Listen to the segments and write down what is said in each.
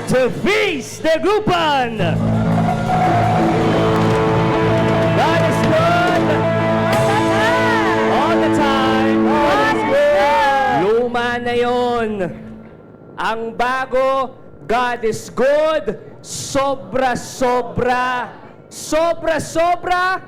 to Feast Dagupan! God is good all the time. God is good. Luma na yun. Ang bago, God is good. Sobra-sobra. Sobra-sobra.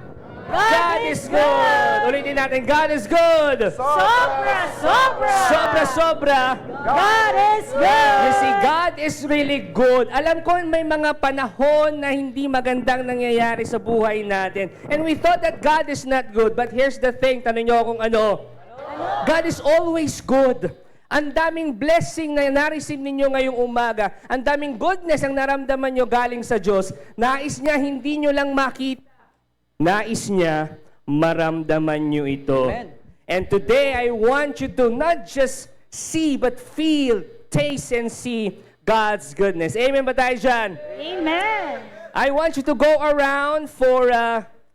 God is good. Ulitin natin, God is good. Sobra, sobra. Sobra-sobra. God is good. You see, God is really good. Alam ko may mga panahon na hindi magandang nangyayari sa buhay natin. And we thought that God is not good. But here's the thing, tanong nyo kung ano. God is always good. Ang daming blessing na na-receive ninyo ngayong umaga. Ang daming goodness ang naramdaman nyo galing sa Diyos. Nais niya hindi nyo lang makita. Nais niya maramdaman nyo ito. Amen. And today, I want you to not just see, but feel, taste, and see God's goodness. Amen ba tayo dyan? Amen. I want you to go around for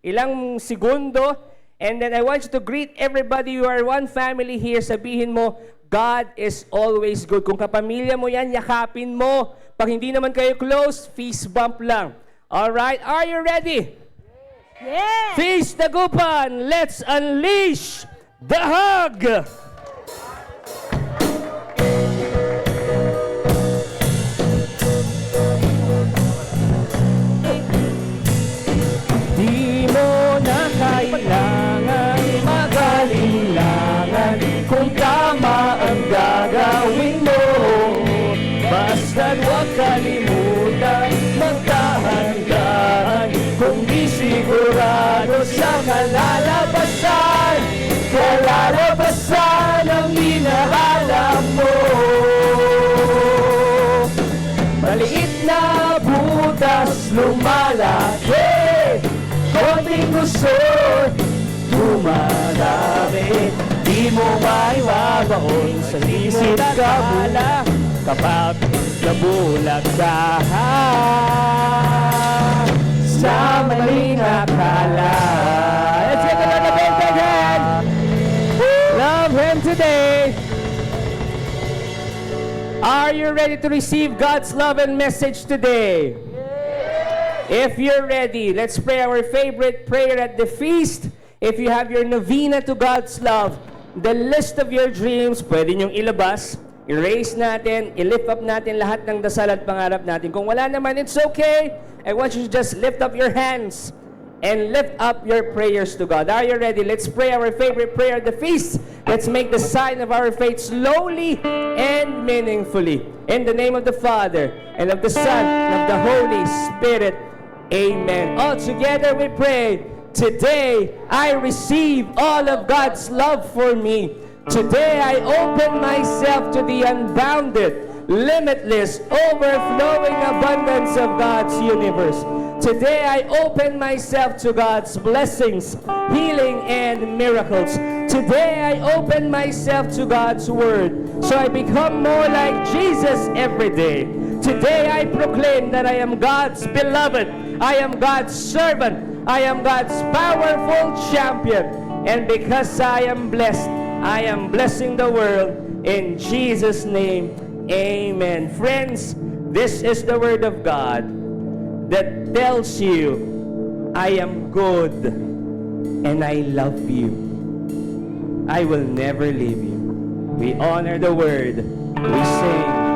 ilang segundo, and then I want you to greet everybody. You are one family here. Sabihin mo, God is always good. Kung kapamilya mo yan, yakapin mo. Pag hindi naman kayo close, fist bump lang. Alright, are you ready? Yes. Feast Dagupan, let's unleash the hug! Di mo na kailangan magalinlangan kung tama ang gagawin mo. Basta't huwag kalimutan magdahan-dahan kung di sigurado sa kalalabasan. Kalalabasan ang hinahanap mo. Maliit na butas lumalaki, konting gusot dumarami. Di mo maiwabaon sa isip kabula kapag nabulag ka sa maling akala. Let's get another big hand. Love Him today. Are you ready to receive God's love and message today? If you're ready, let's pray our favorite prayer at the feast. If you have your novena to God's love, the list of your dreams, pwede niyong ilabas, erase natin, i-lift up natin lahat ng dasal at pangarap natin. Kung wala naman, it's okay. I want you to just lift up your hands and lift up your prayers to God. Are you ready? Let's pray our favorite prayer at the feast. Let's make the sign of our faith slowly and meaningfully. In the name of the Father, and of the Son, and of the Holy Spirit. Amen. All together we pray. Today, I receive all of God's love for me. Today, I open myself to the unbounded, limitless, overflowing abundance of God's universe. Today, I open myself to God's blessings, healing, and miracles. Today, I open myself to God's Word, so I become more like Jesus every day. Today, I proclaim that I am God's beloved. I am God's servant. I am God's powerful champion. And because I am blessed, I am blessing the world. In Jesus' name, amen. Friends, this is the Word of God that tells you, I am good and I love you. I will never leave you. We honor the Word. We sing.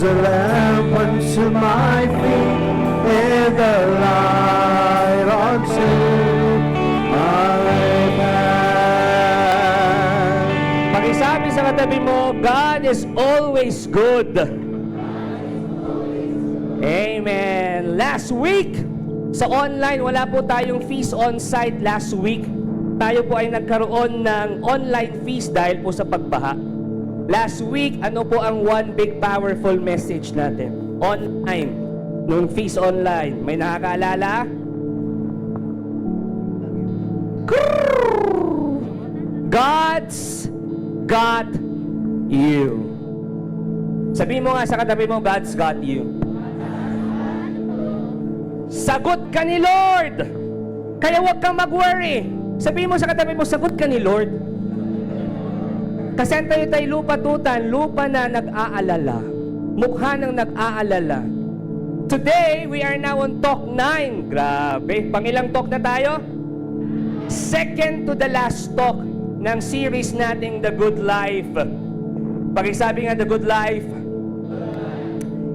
The lamp unto my feet and the light unto my path. Pakisabi sa katabi mo, God is always good. Amen. Last week, sa online, wala po tayong feast on-site last week. Tayo po ay nagkaroon ng online feast dahil po sa pagbaha. Last week, ano po ang one big powerful message natin? Online. Nung feast online. May nakakaalala? God's got you. Sabihin mo nga sa katabi mo, God's got you. Sagot ka ni Lord. Kaya huwag kang mag-worry. Sabihin mo sa katabi mo, sagot ka ni Lord. Kasi ang tayo lupa-tutan, lupa na nag-aalala. Mukha ng nag-aalala. Today, we are now on talk 9. Grabe. Pangilang talk na tayo? Second to the last talk ng series nating The Good Life. Pakisabi nga, The Good Life.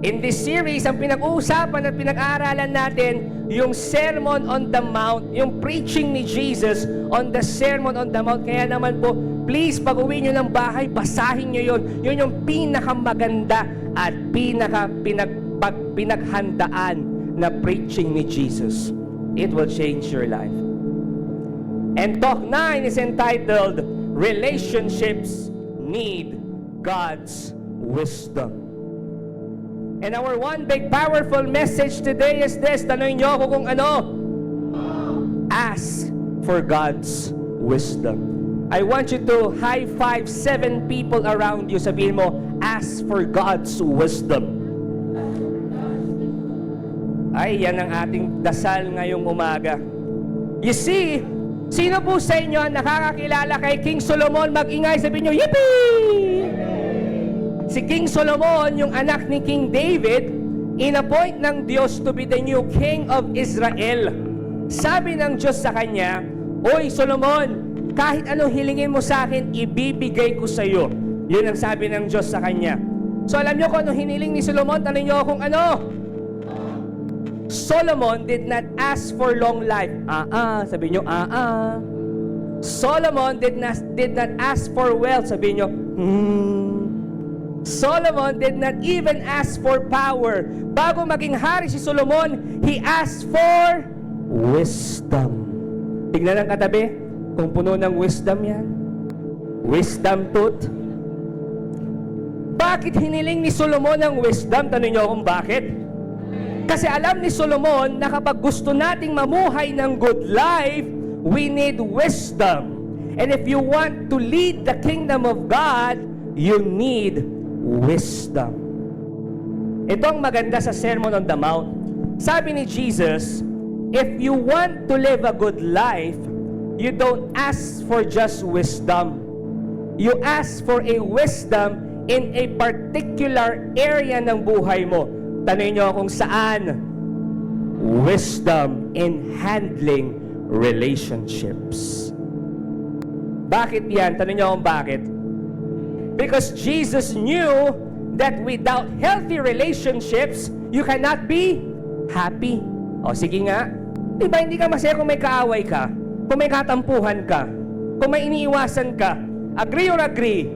In this series, ang pinag-uusapan at pinag-aaralan natin, yung Sermon on the Mount, yung preaching ni Jesus on the Sermon on the Mount. Kaya naman po, please, pag-uwi nyo ng bahay, basahin nyo yun. Yun yung pinakamaganda at pinaghandaan na preaching ni Jesus. It will change your life. And talk 9 is entitled, Relationships Need God's Wisdom. And our one big powerful message today is this. Tanungin niyo ako kung ano? Ask for God's wisdom. I want you to high five 7 people around you. Sabihin mo, ask for God's wisdom. Ay, yan ang ating dasal ngayong umaga. You see, sino po sa inyo ang nakakakilala kay King Solomon? Mag-ingay, sabihin niyo, yippee! Si King Solomon, yung anak ni King David, inappoint ng Diyos to be the new King of Israel. Sabi ng Diyos sa kanya, Oy Solomon, kahit anong hilingin mo sa akin, ibibigay ko sa iyo. Yun ang sabi ng Diyos sa kanya. So alam niyo kung anong hiniling ni Solomon? Tanong niyo kung ano? Solomon did not ask for long life. Sabi niyo, Solomon did not ask for wealth. Sabi niyo, Solomon did not even ask for power. Bago maging hari si Solomon, he asked for wisdom. Tignan ang katabi, kung puno ng wisdom yan. Wisdom tooth. Bakit hiniling ni Solomon ang wisdom? Tanong niyo kung bakit? Kasi alam ni Solomon na kapag gusto nating mamuhay ng good life, we need wisdom. And if you want to lead the kingdom of God, you need wisdom. Ito ang maganda sa Sermon on the Mount. Sabi ni Jesus, if you want to live a good life, you don't ask for just wisdom. You ask for a wisdom in a particular area ng buhay mo. Tanungin niyo kung saan. Wisdom in handling relationships. Bakit yan? Tanungin niyo kung bakit. Because Jesus knew that without healthy relationships, you cannot be happy. O sige nga, diba hindi ka masaya kung may kaaway ka, kung may katampuhan ka, kung may iniiwasan ka. Agree or agree?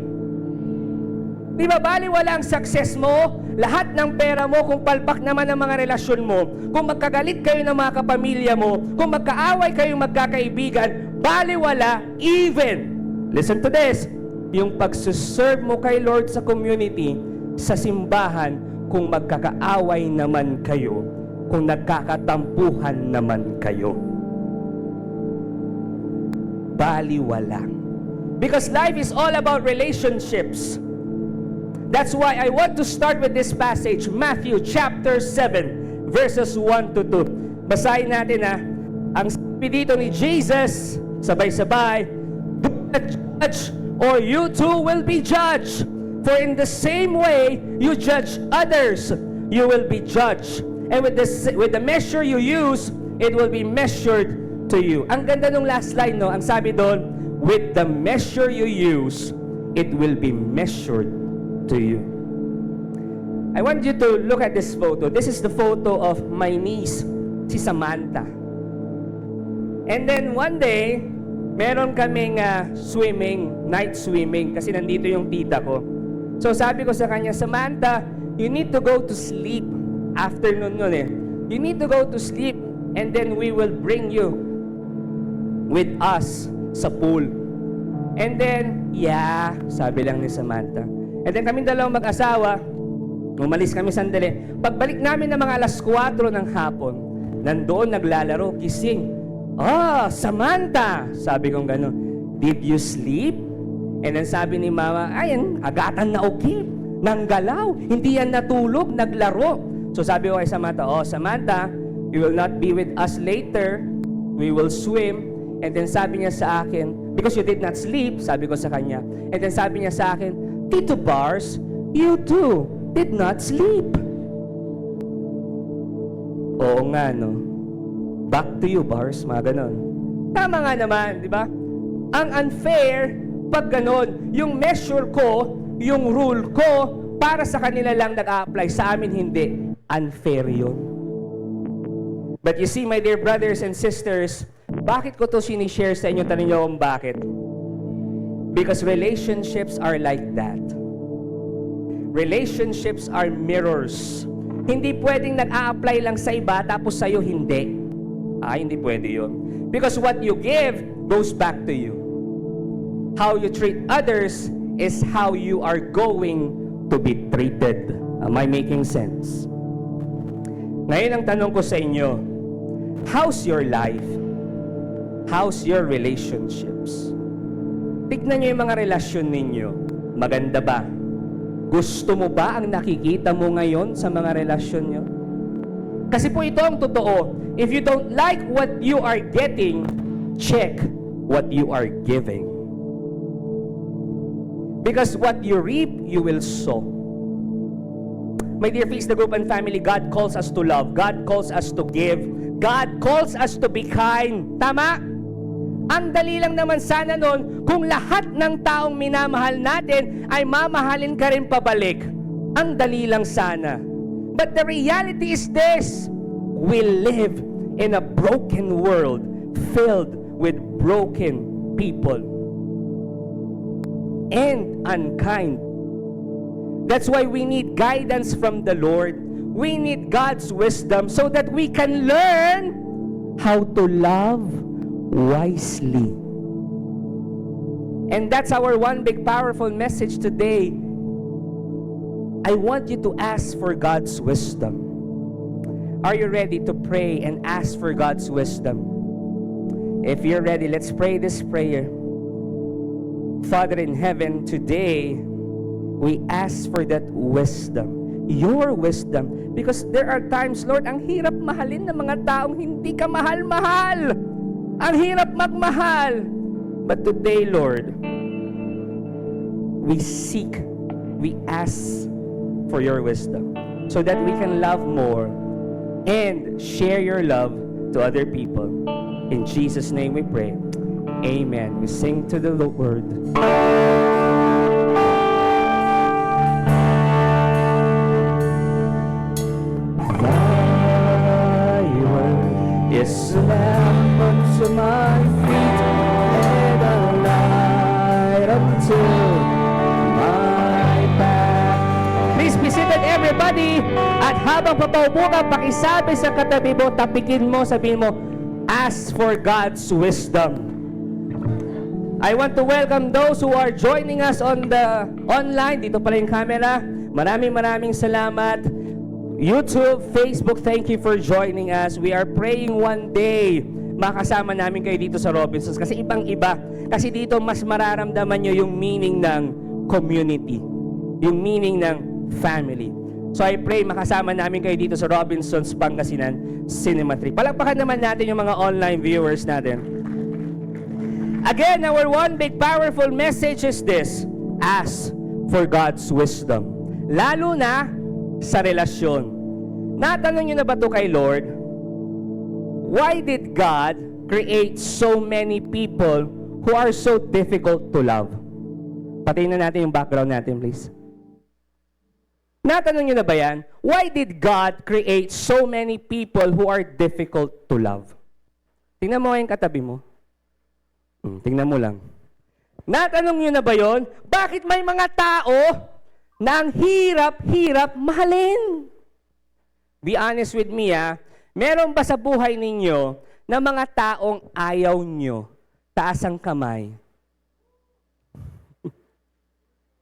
Diba baliwala ang success mo, lahat ng pera mo, kung palpak naman ang mga relasyon mo, kung magkagalit kayo ng mga kapamilya mo, kung magkaaway kayong magkakaibigan, baliwala even, listen to this, yung pagsuserve mo kay Lord sa community, sa simbahan, kung magkakaaway naman kayo, kung nagkakatampuhan naman kayo. Baliwala. Because life is all about relationships. That's why I want to start with this passage, Matthew chapter 7, verses 1 to 2. Basahin natin ang sabi dito ni Jesus, sabay-sabay, do not judge, or you too will be judged. For in the same way you judge others, you will be judged. And with the measure you use, it will be measured to you. Ang ganda nung last line, no? Ang sabi doon, with the measure you use, it will be measured to you. I want you to look at this photo. This is the photo of my niece, si Samantha. And then one day, meron kaming night swimming, kasi nandito yung tita ko. So sabi ko sa kanya, Samantha, you need to go to sleep. Afternoon yun eh. You need to go to sleep and then we will bring you with us sa pool. And then, yeah, sabi lang ni Samantha. And then kaming dalawang mag-asawa, umalis kami sandali. Pagbalik namin ng mga 4:00 ng hapon, nandoon naglalaro, gising. Samantha! Sabi kong gano'n, did you sleep? And then sabi ni Mama, ayan, agatan na okay. Nanggalaw, hindi yan natulog, naglaro. So sabi ko kay Samantha, Samantha, you will not be with us later. We will swim. And then sabi niya sa akin, because you did not sleep, sabi ko sa kanya. And then sabi niya sa akin, Tito Bars, you too did not sleep. Oo nga, no? Back to you, Bars, mga ganon. Tama nga naman, di ba? Ang unfair, pag ganon, yung measure ko, yung rule ko, para sa kanila lang nag-a-apply, sa amin hindi. Unfair yun. But you see, my dear brothers and sisters, bakit ko to sinishare sa inyo? Tanong niyo kung bakit. Because relationships are like that. Relationships are mirrors. Hindi pwedeng nag-a-apply lang sa iba, tapos sa'yo hindi. Hindi pwede yun. Because what you give goes back to you. How you treat others is how you are going to be treated. Am I making sense? Ngayon ang tanong ko sa inyo, how's your life? How's your relationships? Tignan nyo yung mga relasyon ninyo. Maganda ba? Gusto mo ba ang nakikita mo ngayon sa mga relasyon nyo? Kasi po ito ang totoo. If you don't like what you are getting, check what you are giving. Because what you reap, you will sow. My dear Feast the Group and family, God calls us to love. God calls us to give. God calls us to be kind. Tama? Ang dali lang naman sana nun kung lahat ng taong minamahal natin ay mamahalin ka rin pabalik. Ang dali lang sana. But the reality is this: we live in a broken world filled with broken people and unkind. That's why we need guidance from the Lord. We need God's wisdom so that we can learn how to love wisely. And that's our one big powerful message today. I want you to ask for God's wisdom. Are you ready to pray and ask for God's wisdom? If you're ready, let's pray this prayer. Father in heaven, today, we ask for that wisdom. Your wisdom. Because there are times, Lord, ang hirap mahalin ng mga taong hindi ka mahal-mahal. Ang hirap magmahal. But today, Lord, we seek, we ask for your wisdom so that we can love more and share your love to other people. In Jesus' name we pray. Amen. We sing to the Lord. Thy word is a lamp unto my feet and a light unto my path. Please be seated, everybody. At habang papaupo ka, pakisabi sa katabi mo, tapikin mo, sabihin mo, ask for God's wisdom. I want to welcome those who are joining us on the online. Dito pala yung camera. Maraming salamat. YouTube, Facebook, thank you for joining us. We are praying one day makasama namin kayo dito sa Robinsons. Kasi ibang-iba. Kasi dito mas mararamdaman nyo yung meaning ng community. Yung meaning ng family. So I pray makasama namin kayo dito sa Robinsons, Pangasinan Cinema 3. Palakpakan naman natin yung mga online viewers natin. Again, our one big powerful message is this: ask for God's wisdom. Lalo na sa relasyon. Natanong nyo na ba ito kay Lord? Why did God create so many people who are so difficult to love? Patayin na natin yung background natin, please. Natanong nyo na ba yan? Why did God create so many people who are difficult to love? Tingnan mo yung katabi mo. Tingnan mo lang. Natanong nyo na ba yon? Bakit may mga tao na ang hirap-hirap mahalin? Be honest with me, meron ba sa buhay ninyo na mga taong ayaw nyo? Taas ang kamay.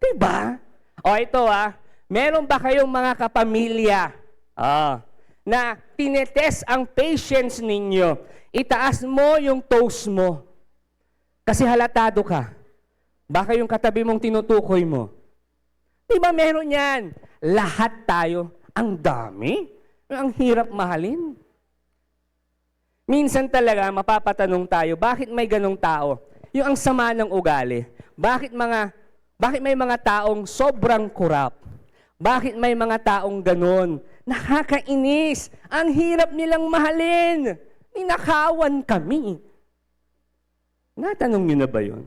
Diba? O ito meron ba kayong mga kapamilya na tinetest ang patience ninyo? Itaas mo yung toes mo. Kasi halatado ka. Baka yung katabi mong tinutukoy mo. Diba meron yan? Lahat tayo. Ang dami. Ang hirap mahalin. Minsan talaga, mapapatanong tayo, bakit may ganong tao? Yung ang sama ng ugali. Bakit may mga taong sobrang korap? Bakit may mga taong ganon? Nakakainis. Ang hirap nilang mahalin. Ninakawan kami. Natanong niyo na ba yun?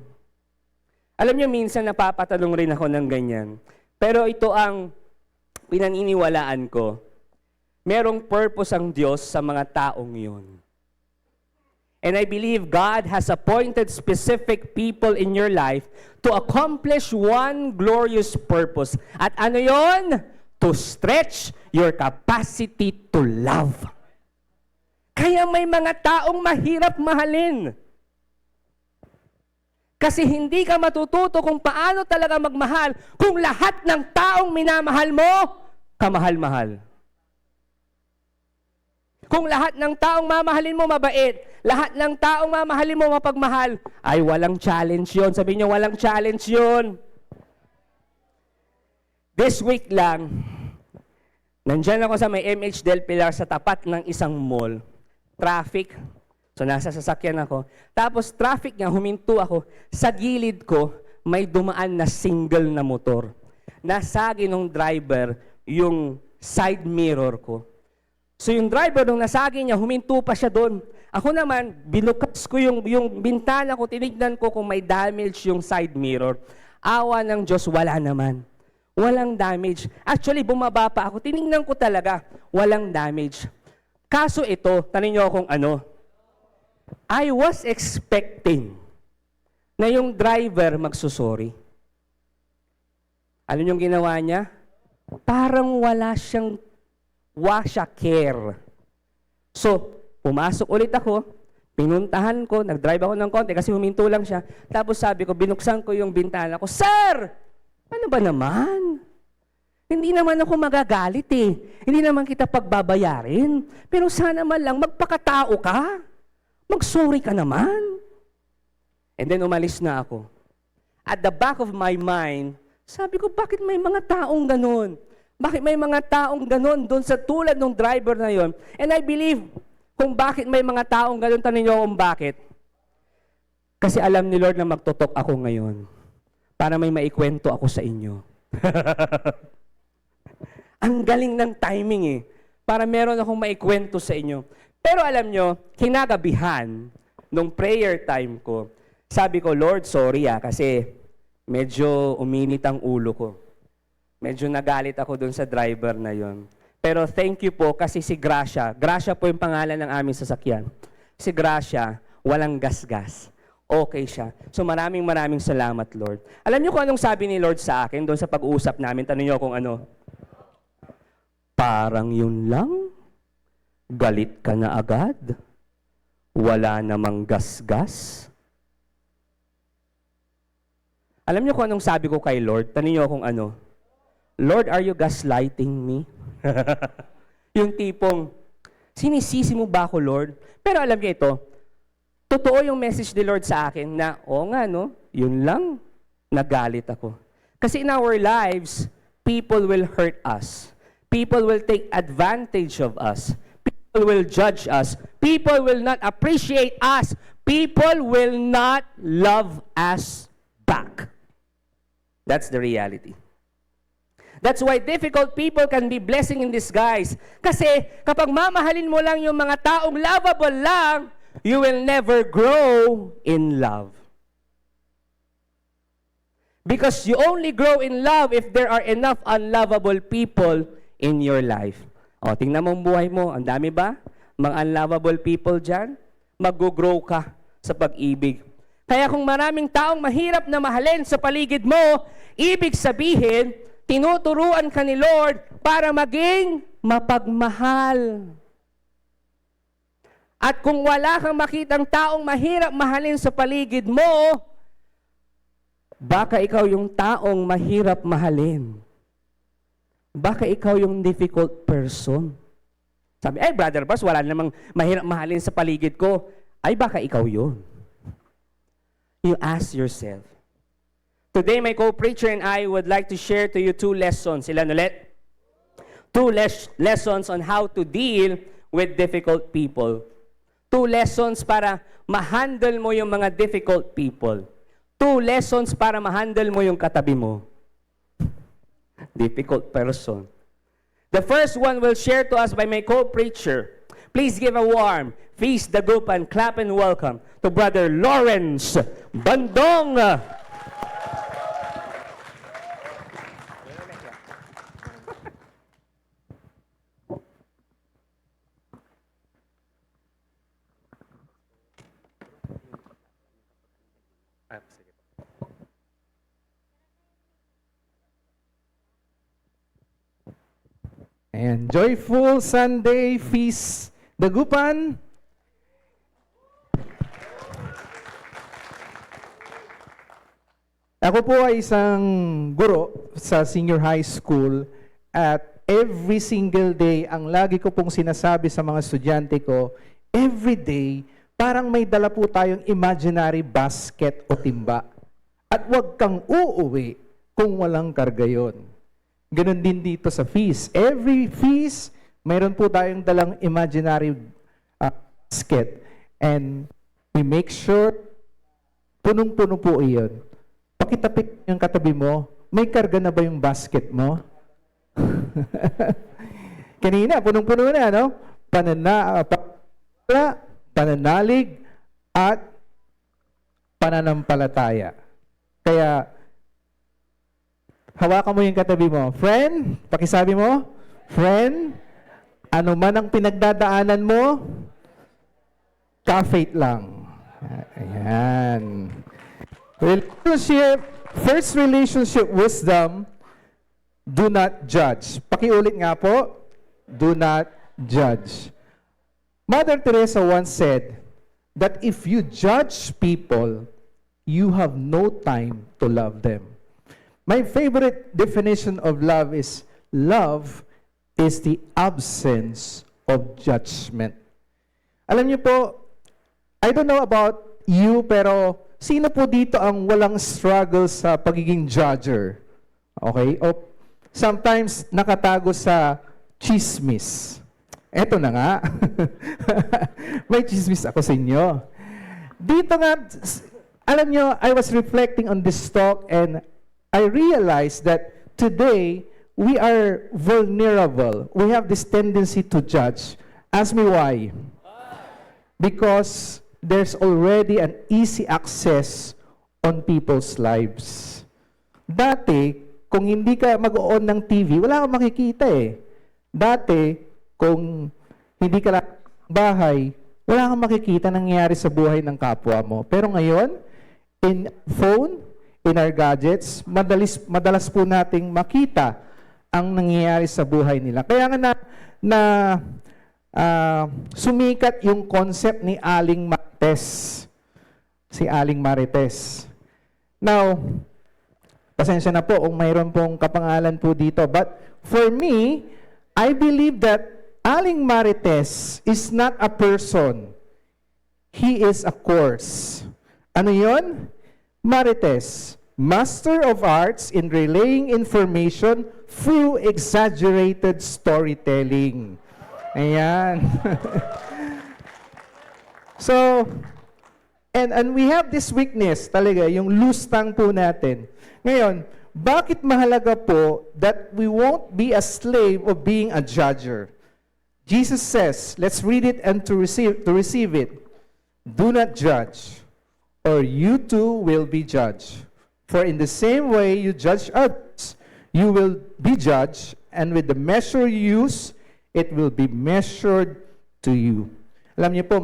Alam niyo, minsan napapatanong rin ako ng ganyan. Pero ito ang pinaniniwalaan ko. Merong purpose ang Diyos sa mga taong yun. And I believe God has appointed specific people in your life to accomplish one glorious purpose. At ano yon? To stretch your capacity to love. Kaya may mga taong mahirap mahalin. Kasi hindi ka matututo kung paano talaga magmahal kung lahat ng taong minamahal mo, kamahal-mahal. Kung lahat ng taong mamahalin mo mabait, lahat ng taong mamahalin mo mapagmahal, ay walang challenge yun. Sabihin niyo, walang challenge yun. This week lang, nandyan ako sa may MH Del Pilar sa tapat ng isang mall. Traffic. So nasa sasakyan ako. Tapos traffic nga, huminto ako. Sa gilid ko, may dumaan na single na motor. Nasagi nung driver yung side mirror ko. So yung driver, nung nasagi niya, huminto pa siya doon. Ako naman, binukas ko yung bintana ko, tinignan ko kung may damage yung side mirror. Awa ng Diyos, wala naman. Walang damage. Actually, bumaba pa ako. Tinignan ko talaga, walang damage. Kaso ito, tanong niyo kung ano, I was expecting na yung driver magsusorry. Alam niyo yung ginawa niya? Parang wala siyang care. So, pumasok ulit ako, pinuntahan ko, nag-drive ako ng konti kasi huminto lang siya. Tapos sabi ko, binuksan ko yung bintana ko, Sir! Ano ba naman? Hindi naman ako magagalit eh. Hindi naman kita pagbabayarin. Pero sana man lang magpakatao ka. Mag-sorry ka naman. And then umalis na ako. At the back of my mind, sabi ko, bakit may mga taong ganun? Bakit may mga taong ganon doon sa tulad ng driver na yon? And I believe kung bakit may mga taong ganon, tanong niyo kung bakit. Kasi alam ni Lord na magtutok ako ngayon para may maikwento ako sa inyo. Ang galing ng timing eh. Para meron akong maikwento sa inyo. Pero alam nyo, kinagabihan nung prayer time ko, sabi ko, Lord, sorry kasi medyo uminit ang ulo ko. Medyo nagalit ako dun sa driver na yon. Pero thank you po kasi si Gracia po yung pangalan ng aming sasakyan. Si Gracia, walang gasgas. Okay siya. So maraming salamat, Lord. Alam niyo kung anong sabi ni Lord sa akin doon sa pag-uusap namin? Tanong niyo kung ano. Parang yun lang? Galit ka na agad? Wala namang gasgas? Alam niyo kung anong sabi ko kay Lord? Tanong niyo kung ano. Lord, are you gaslighting me? Yung tipong, sinisisi mo ba ako, Lord? Pero alam niyo ito, totoo yung message ni Lord sa akin na, nga no, yun lang, nagalit ako. Kasi in our lives, people will hurt us. People will take advantage of us. People will judge us. People will not appreciate us. People will not love us back. That's the reality. That's why difficult people can be blessing in disguise. Kasi kapag mamahalin mo lang yung mga taong lovable lang, you will never grow in love. Because you only grow in love if there are enough unlovable people in your life. O, tingnan mo ang buhay mo. Ang dami ba? Mga unlovable people dyan? Mag-grow ka sa pag-ibig. Kaya kung maraming taong mahirap na mahalin sa paligid mo, ibig sabihin, tinuturuan ka ni Lord para maging mapagmahal. At kung wala kang makitang taong mahirap mahalin sa paligid mo, baka ikaw yung taong mahirap mahalin. Baka ikaw yung difficult person. Sabi, Brother Bas, wala namang mahirap mahalin sa paligid ko. Ay, baka ikaw yun. You ask yourself. Today, my co-preacher and I would like to share to you 2 lessons. Ilan ulit? 2 lessons on how to deal with difficult people. 2 lessons para ma-handle mo yung mga difficult people. 2 lessons para ma-handle mo yung katabi mo. Difficult person. The first one will share to us by my co-preacher. Please give a warm feast the group and clap and welcome to Brother Lawrence Bandong. And joyful Sunday feast dagupan. Ako po ay isang guro sa senior high school at every single day, ang lagi ko pong sinasabi sa mga estudyante ko, every day, parang may dala po tayong imaginary basket o timba. At huwag kang uuwi kung walang karga yun. Ganon din dito sa feast. Every feast, mayroon po tayong dalang imaginary basket. And we make sure, punong-puno po iyon. Pakitapik yung katabi mo, may karga na ba yung basket mo? Kanina, punong-puno na, no? Pananalig at pananampalataya. Kaya, hawakan mo yung katabi mo. Friend, pakisabi mo, friend, ano man ang pinagdadaanan mo, ka-faith lang. Ayan. Relationship, first relationship wisdom, do not judge. Pakiulit nga po, do not judge. Mother Teresa once said that if you judge people, you have no time to love them. My favorite definition of love is the absence of judgment. Alam niyo po, I don't know about you, pero sino po dito ang walang struggle sa pagiging judger? Okay? O sometimes nakatago sa chismis. Eto na nga. May chismis ako sa inyo. Dito nga, alam niyo, I was reflecting on this talk and I realized that today, we are vulnerable. We have this tendency to judge. Ask me why. Because there's already an easy access on people's lives. Dati, kung hindi ka mag-on ng TV, wala kang makikita eh. Dati, kung hindi ka lang bahay, wala kang makikita nangyayari sa buhay ng kapwa mo. Pero ngayon, in phone, in our gadgets, madalas po nating makita ang nangyayari sa buhay nila. Kaya nga sumikat yung concept ni Aling Marites. Si Aling Marites. Now, pasensya na po kung mayroon pong kapangalan po dito. But for me, I believe that Aling Marites is not a person. He is a course. Ano yon? Marites, Master of Arts in relaying information through exaggerated storytelling. Ayan. So, and we have this weakness talaga, yung loose tongue po natin. Ngayon, bakit mahalaga po that we won't be a slave of being a judger? Jesus says, let's read it and to receive it. Do not judge, or you too will be judged. For in the same way you judge others, you will be judged, and with the measure you use, it will be measured to you. Alam niyo po,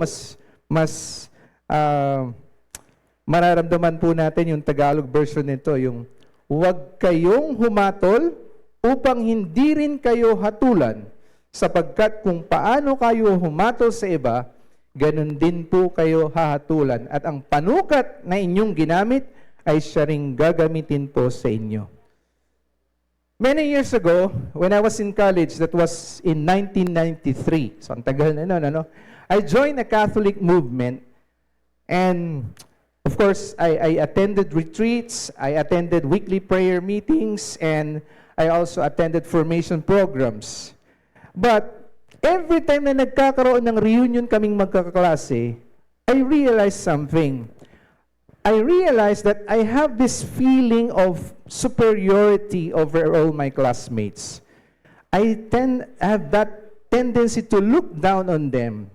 mararamdaman po natin yung Tagalog version nito, yung huwag kayong humatol upang hindi rin kayo hatulan, sapagkat kung paano kayo humatol sa iba, ganun din po kayo hahatulan. At ang panukat na inyong ginamit ay siya ring gagamitin po sa inyo. Many years ago, when I was in college, that was in 1993, so ang tagal na nun, ano? I joined a Catholic movement, and of course, I attended retreats, I attended weekly prayer meetings, and I also attended formation programs. But Every time na nagkakaroon ng reunion kaming magkakaklase, I realized something. I realized that I have this feeling of superiority over all my classmates. I have that tendency to look down on them.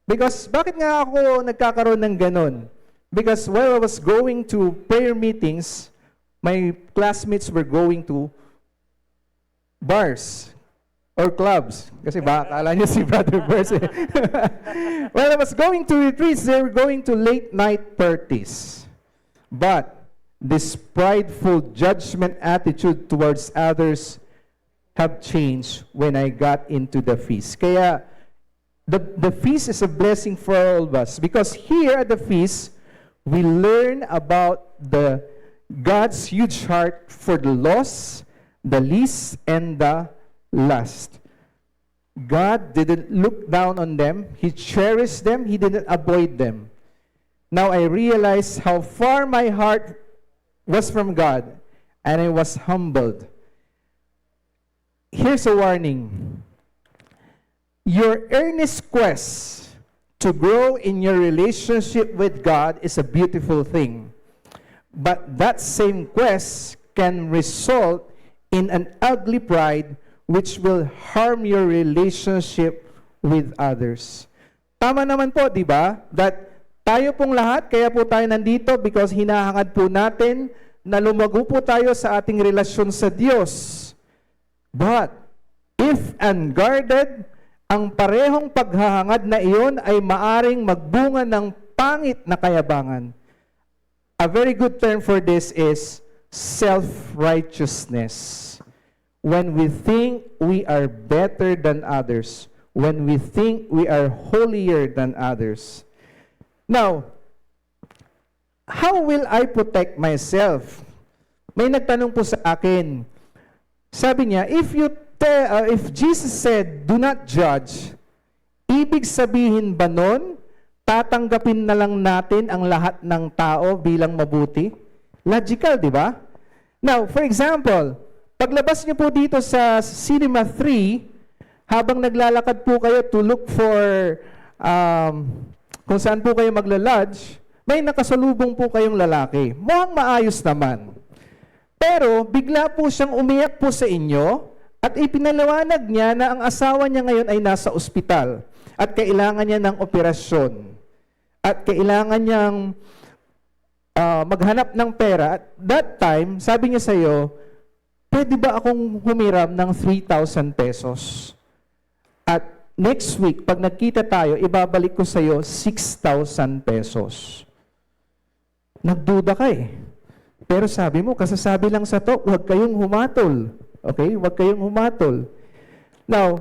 Because, bakit nga ako nagkakaroon ng ganon? Because while I was going to prayer meetings, my classmates were going to bars or clubs. Kasi ba, akala niyo si Brother Bers eh. While I was going to retreats, they were going to late night parties. But, this prideful judgment attitude towards others have changed when I got into the feast. Kaya, the feast is a blessing for all of us because here at the feast, we learn about God's huge heart for the lost, the least, and the last. God didn't look down on them. He cherished them. He didn't avoid them. Now I realize how far my heart was from God, and I was humbled. Here's a warning. Your earnest quest to grow in your relationship with God is a beautiful thing. But that same quest can result in an ugly pride which will harm your relationship with others. Tama naman po, di ba? That tayo pong lahat, kaya po tayo nandito because hinahangad po natin na lumago po tayo sa ating relasyon sa Diyos. But, if unguarded, ang parehong paghahangad na iyon ay maaring magbunga ng pangit na kayabangan. A very good term for this is self-righteousness. When we think we are better than others, when we think we are holier than others. Now, how will I protect myself? May nagtanong po sa akin. Sabi niya, if Jesus said, do not judge, ibig sabihin ba nun, tatanggapin na lang natin ang lahat ng tao bilang mabuti? Logical, di ba? Now, for example, paglabas niyo po dito sa Cinema 3, habang naglalakad po kayo to look for kung saan po kayo magla-lodge, may nakasalubong po kayong lalaki. Mukhang maayos naman. Pero, bigla po siyang umiyak po sa inyo, at ipinaliwanag niya na ang asawa niya ngayon ay nasa ospital at kailangan niya ng operasyon at kailangan niyang maghanap ng pera. At that time, sabi niya sa iyo, pwede ba akong humiram ng 3,000 pesos? At next week, pag nagkita tayo, ibabalik ko sa iyo 6,000 pesos. Nagduda ka eh. Pero sabi mo, kasasabi lang sa to, huwag kayong humatol. Okay? Huwag kayong humatol. Now,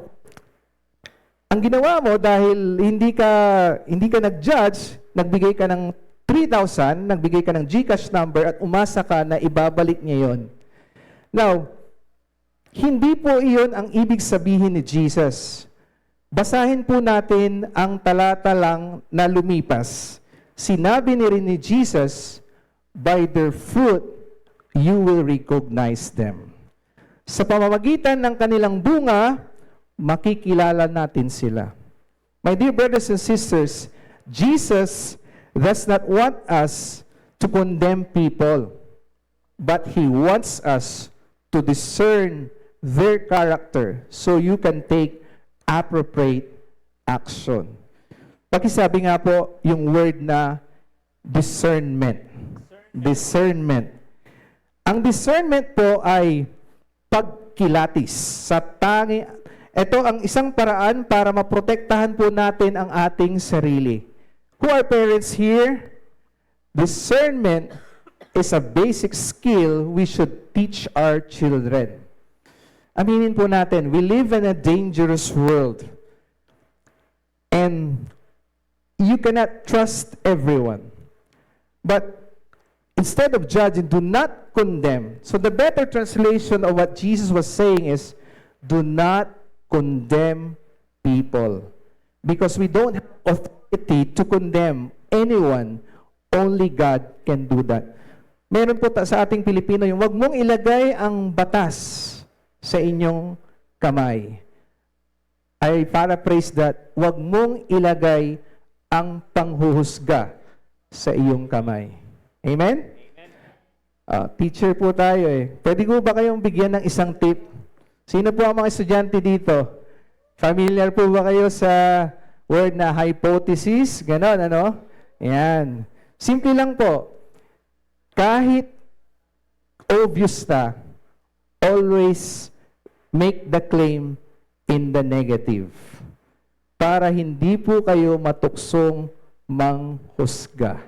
ang ginawa mo dahil hindi ka nag-judge, nagbigay ka ng 3,000, nagbigay ka ng GCash number at umasa ka na ibabalik niya yon. Now, hindi po iyon ang ibig sabihin ni Jesus. Basahin po natin ang talata lang na lumipas. Sinabi ni rin ni Jesus, by their fruit, you will recognize them. Sa pamamagitan ng kanilang bunga, makikilala natin sila. My dear brothers and sisters, Jesus does not want us to condemn people, but He wants us to discern their character so you can take appropriate action. Pakisabi nga po yung word na discernment. Discernment. Ang discernment po ay pagkilatis sa ito ang isang paraan para maprotektahan po natin ang ating sarili. Who are parents here? Discernment is a basic skill we should teach our children. Aminin po natin, we live in a dangerous world. And you cannot trust everyone. But instead of judging, do not condemn. So the better translation of what Jesus was saying is, do not condemn people. Because we don't have authority to condemn anyone. Only God can do that. Meron po sa ating Pilipino yung, wag mong ilagay ang batas sa inyong kamay. I paraphrase that, wag mong ilagay ang panghuhusga sa iyong kamay. Amen? Teacher po tayo eh. Pwede ko ba kayong bigyan ng isang tip? Sino po ang mga estudyante dito? Familiar po ba kayo sa word na hypothesis? Ganon, ano? Yan. Simple lang po. Kahit obvious na, always make the claim in the negative. Para hindi po kayo matuksong manghusga.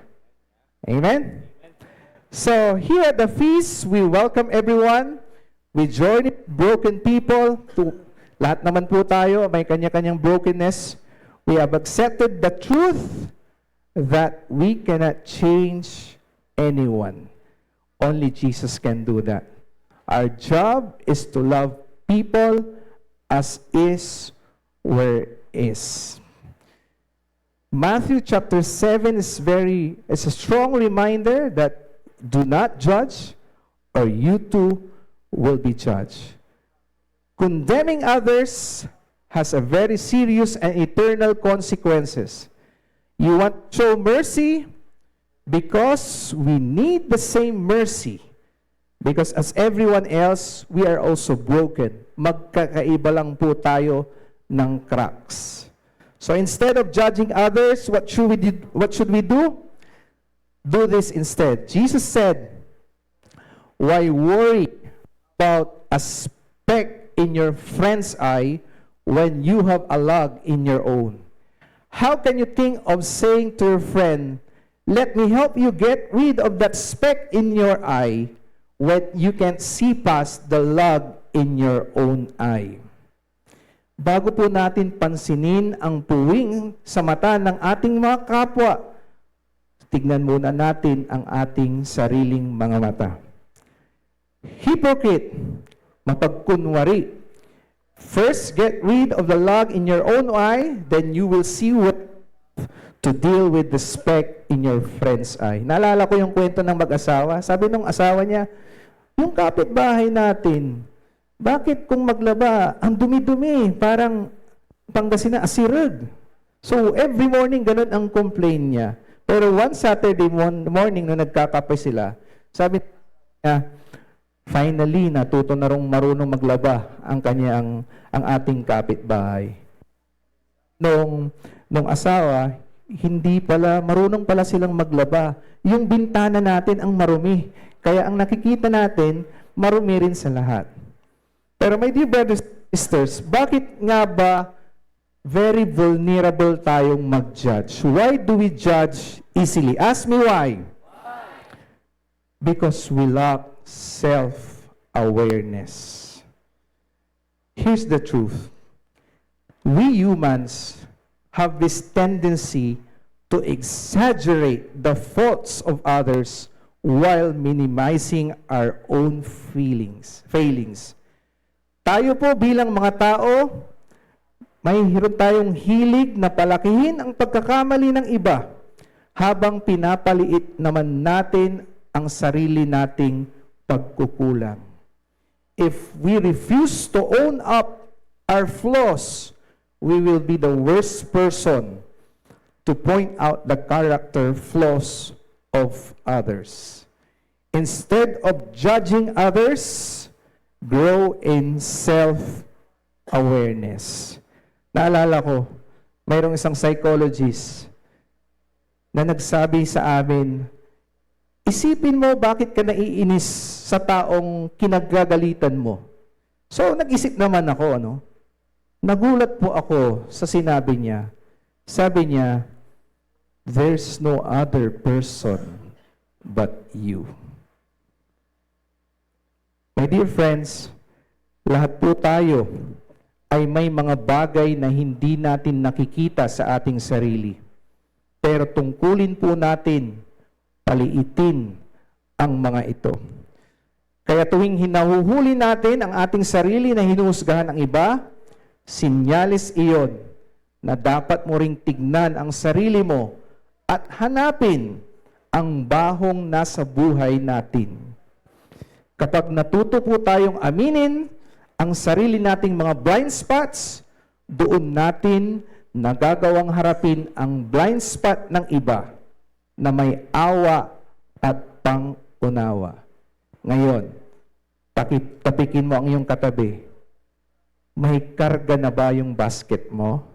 Amen? So, here at the feast, we welcome everyone. We join broken people. Lahat naman po tayo, may kanya-kanyang brokenness. We have accepted the truth that we cannot change anyone. Only Jesus can do that. Our job is to love people as is where is. Matthew chapter 7 is a strong reminder that do not judge, or you too will be judged. Condemning others has a very serious and eternal consequences. You want to show mercy because we need the same mercy. Because as everyone else, we are also broken. Magkakaiba lang po tayo ng cracks. So instead of judging others, what should we do? Do this instead. Jesus said, why worry about a speck in your friend's eye when you have a log in your own? How can you think of saying to your friend, let me help you get rid of that speck in your eye, when you can't see past the log in your own eye? Bago po natin pansinin ang puwing sa mata ng ating mga kapwa, tignan muna natin ang ating sariling mga mata. Hypocrite, mapagkunwari. First, get rid of the log in your own eye, then you will see what to deal with the speck in your friend's eye. Naalala ko yung kwento ng mag-asawa. Sabi ng asawa niya, yung kapitbahay natin, bakit kung maglaba, ang dumi-dumi, parang Pangasinan, asirag. So, every morning, ganun ang complaint niya. Pero one Saturday morning, nung nagkakape sila, sabi niya, finally, natuto na rong marunong maglaba ang ating kapitbahay. Nung asawa, hindi pala, marunong pala silang maglaba. Yung bintana natin ang marumi. Kaya ang nakikita natin, marumi rin sa lahat. Pero my dear brothers and sisters, bakit nga ba very vulnerable tayong mag-judge? Why do we judge easily? Ask me why. Because we lack self-awareness. Here's the truth. We humans have this tendency to exaggerate the faults of others while minimizing our own failings. Tayo po bilang mga tao, mayroon tayong hilig na palakihin ang pagkakamali ng iba habang pinapaliit naman natin ang sarili nating pagkukulang. If we refuse to own up our flaws, we will be the worst person to point out the character flaws of others. Instead of judging others, grow in self-awareness. Naalala ko, mayroong isang psychologist na nagsabi sa amin, isipin mo bakit ka naiinis sa taong kinagagalitan mo. So, nag-isip naman ako, Nagulat po ako sa sinabi niya. Sabi niya, there's no other person but you. My dear friends, lahat po tayo ay may mga bagay na hindi natin nakikita sa ating sarili. Pero tungkulin po natin, paliitin ang mga ito. Kaya tuwing hinahuhuli natin ang ating sarili na hinuhusgahan ng iba, sinyalis iyon na dapat mo ring tignan ang sarili mo at hanapin ang bahong nasa buhay natin. Kapag natuto po tayong aminin ang sarili nating mga blind spots, doon natin nagagawang harapin ang blind spot ng iba na may awa at pang-unawa. Ngayon, tapikin mo ang iyong katabi. May karga na ba yung basket mo?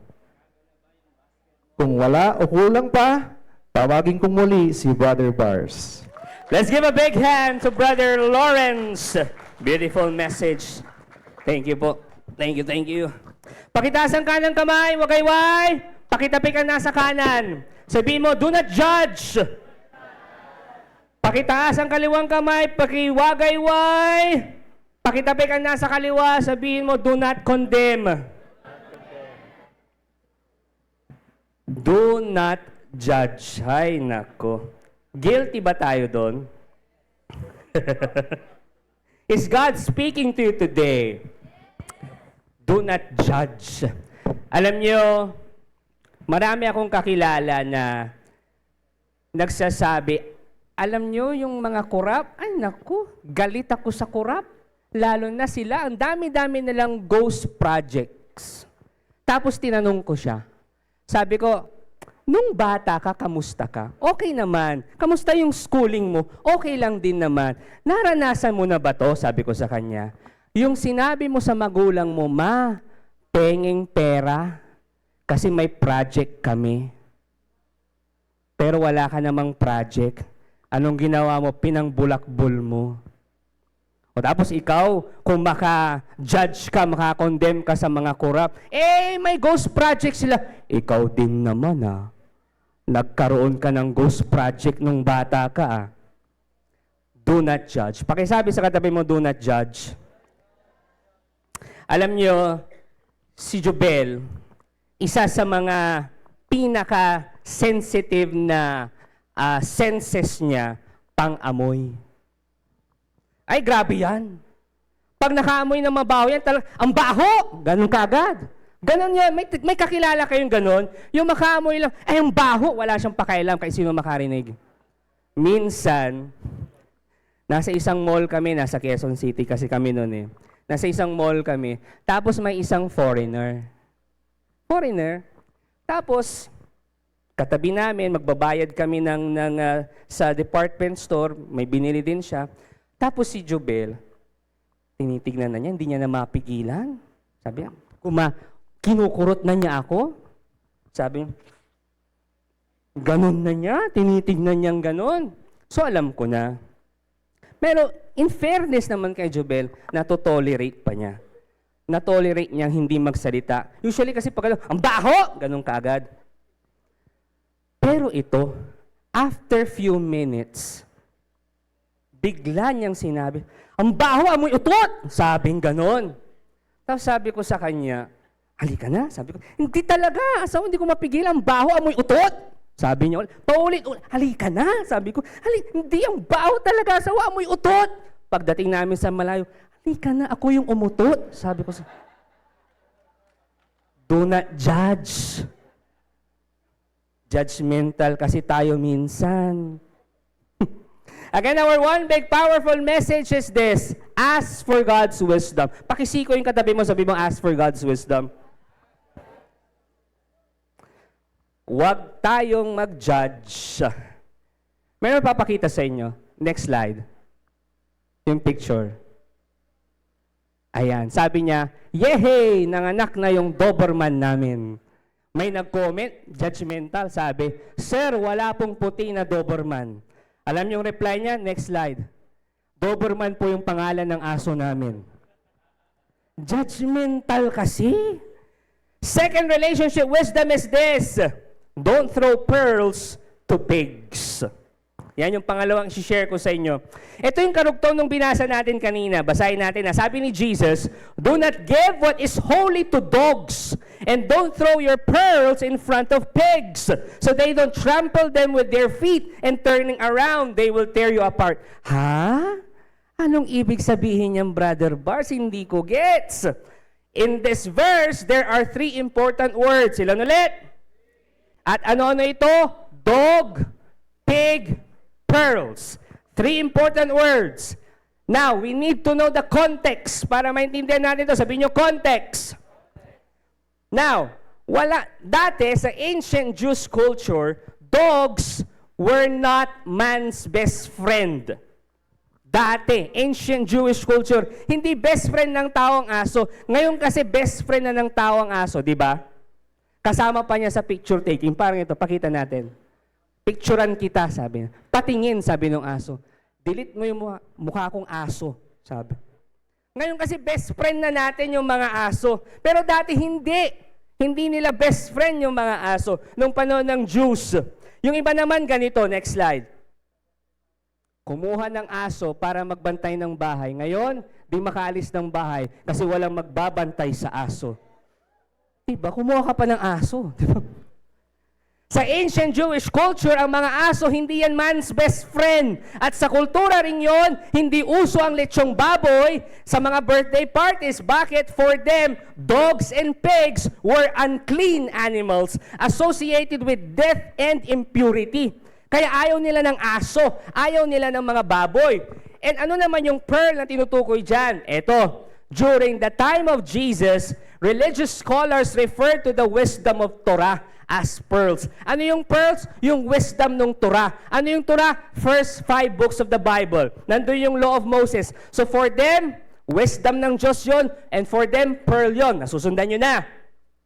Kung wala o kulang pa, tawagin kong muli si Brother Bars. Let's give a big hand to Brother Lawrence. Beautiful message. Thank you po. Thank you. Pakitaas ang kanang kamay, wagayway. Pakitapik ang nasa kanan. Sabihin mo, do not judge. Pakitaas ang kaliwang kamay, pakiwagayway. Pakitapik ang nasa kaliwa, sabihin mo, do not condemn. Do not judge. Ay, nako. Guilty ba tayo doon? Is God speaking to you today? Do not judge. Alam nyo, marami akong kakilala na nagsasabi, alam nyo yung mga kurap, ay naku, galit ako sa kurap. Lalo na sila, ang dami-dami nilang ghost projects. Tapos tinanong ko siya. Sabi ko, nung bata ka, kamusta ka? Okay naman. Kamusta yung schooling mo? Okay lang din naman. Naranasan mo na ba to? Sabi ko sa kanya. Yung sinabi mo sa magulang mo, ma, pengeng pera kasi may project kami. Pero wala ka namang project. Anong ginawa mo? Pinangbulakbol mo. O tapos ikaw, kung maka-judge ka, maka-condemn ka sa mga korap, may ghost project sila. Ikaw din naman nagkaroon ka ng ghost project nung bata ka Do not judge. Pakisabi sa katabi mo, do not judge. Alam nyo, si Jobel, isa sa mga pinaka-sensitive na senses niya, pang-amoy. Ay, grabe yan. Pag nakaamoy ng mabaho yan, ang baho! Ganun kagad. Ganun yan. May kakilala kayong ganun. Yung makaamoy lang, ay, ang baho! Wala siyang pakialam kahit sino makarinig. Minsan, nasa isang mall kami, nasa Quezon City kasi kami noon Nasa isang mall kami, tapos may isang foreigner. Tapos, katabi namin, magbabayad kami sa department store, may binili din siya. Tapos si Jobel, tinitignan na niya, hindi niya na mapigilan. Sabi niya, kinukurot na niya ako. Sabi niya, ganun na niya, tinitignan niyang ganun. So alam ko na. Pero in fairness naman kay Jobel, nato-tolerate pa niya. Na-tolerate niyang hindi magsalita. Usually kasi pag ang baho! Ganun kaagad. Pero ito, after few minutes, bigla niyang sinabi, ang baho, amoy utot! Sabing ganon. Tapos sabi ko sa kanya, halika na. Sabi ko, hindi talaga. Asaw, hindi ko mapigil. Ang baho, amoy utot! Sabi niya, paulit, halika na. Sabi ko, hindi, ang baho talaga. Asaw, amoy utot! Pagdating namin sa malayo, halika na, ako yung umutot. Sabi ko sa, do not judge. Judgmental kasi tayo minsan. Again, our one big powerful message is this. Ask for God's wisdom. Pakisiko yung katabi mo, sabi mo, ask for God's wisdom. Huwag tayong mag-judge. Meron papakita sa inyo. Next slide. Yung picture. Ayan, sabi niya, yehey, nanganak na yung Doberman namin. May nag-comment, judgmental, sabi, Sir, wala pong puti na Doberman. Alam niyo yung reply niya? Next slide. Doberman po yung pangalan ng aso namin. Judgmental kasi. Second relationship wisdom is this. Don't throw pearls to pigs. Yan yung pangalawang i-share ko sa inyo. Ito yung karugtong nung binasa natin kanina. Basahin natin na. Sabi ni Jesus, do not give what is holy to dogs, and don't throw your pearls in front of pigs, so they don't trample them with their feet, and turning around, they will tear you apart. Ha? Anong ibig sabihin niyang, Brother Bars? Hindi ko gets. In this verse, there are 3 important words. Ilan ulit? At ano-ano ito? Dog, pig, pearls. 3 important words. Now, we need to know the context para maintindihan natin ito. Sabihin nyo, context. Now, dati sa ancient Jewish culture, dogs were not man's best friend. Dati, ancient Jewish culture, hindi best friend ng tao ang aso. Ngayon kasi best friend na ng tao ang aso, di ba? Kasama pa niya sa picture taking. Parang ito, pakita natin. Picturean kita, sabi niya. Patingin, sabi ng aso. Delete mo yung mukha kong aso, sabi. Ngayon kasi best friend na natin yung mga aso. Pero dati hindi. Hindi nila best friend yung mga aso. Nung panahon ng Jews. Yung iba naman ganito, next slide. Kumuha ng aso para magbantay ng bahay. Ngayon, di makaalis ng bahay kasi walang magbabantay sa aso. Diba? Kumuha ka pa ng aso. Diba? Sa ancient Jewish culture, ang mga aso, hindi yan man's best friend. At sa kultura rin yon, hindi uso ang lechong baboy sa mga birthday parties. Bakit? For them, dogs and pigs were unclean animals associated with death and impurity. Kaya ayaw nila ng aso, ayaw nila ng mga baboy. And ano naman yung pearl na tinutukoy dyan? Eto, during the time of Jesus, religious scholars refer to the wisdom of Torah as pearls. Ano yung pearls? Yung wisdom ng Torah. Ano yung Torah? First 5 books of the Bible. Nandun yung law of Moses. So for them, wisdom ng Diyos yun, and for them, pearl yun. Nasusundan nyo na.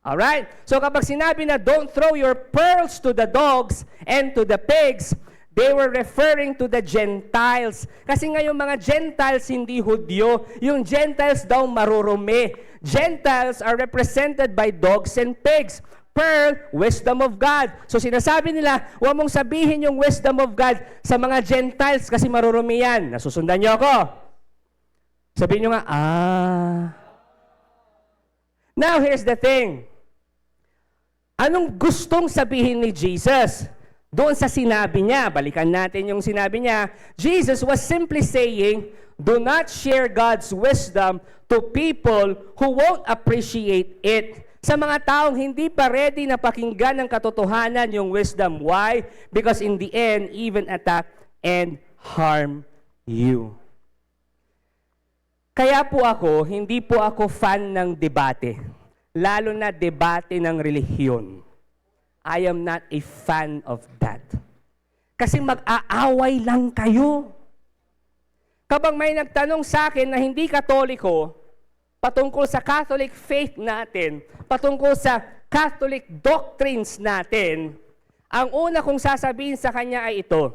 Alright? So kapag sinabi na, don't throw your pearls to the dogs and to the pigs, they were referring to the Gentiles. Kasi nga yung mga Gentiles hindi Hudyo. Yung Gentiles daw marurumi. Gentiles are represented by dogs and pigs. Pearl, wisdom of God. So sinasabi nila, huwag mong sabihin yung wisdom of God sa mga Gentiles kasi marurumi yan. Nasusundan niyo ako? Sabihin nyo nga, Now, here's the thing. Anong gustong sabihin ni Jesus? Doon sa sinabi niya, balikan natin yung sinabi niya, Jesus was simply saying, do not share God's wisdom to people who won't appreciate it. Sa mga taong hindi pa ready na pakinggan ng katotohanan yung wisdom. Why? Because in the end, even attack and harm you. Kaya po ako, hindi po ako fan ng debate. Lalo na debate ng relihiyon. I am not a fan of that. Kasi mag-aaway lang kayo. Kapag may nagtanong sa akin na hindi Katoliko, patungkol sa Catholic faith natin, patungkol sa Catholic doctrines natin, ang una kong sasabihin sa kanya ay ito.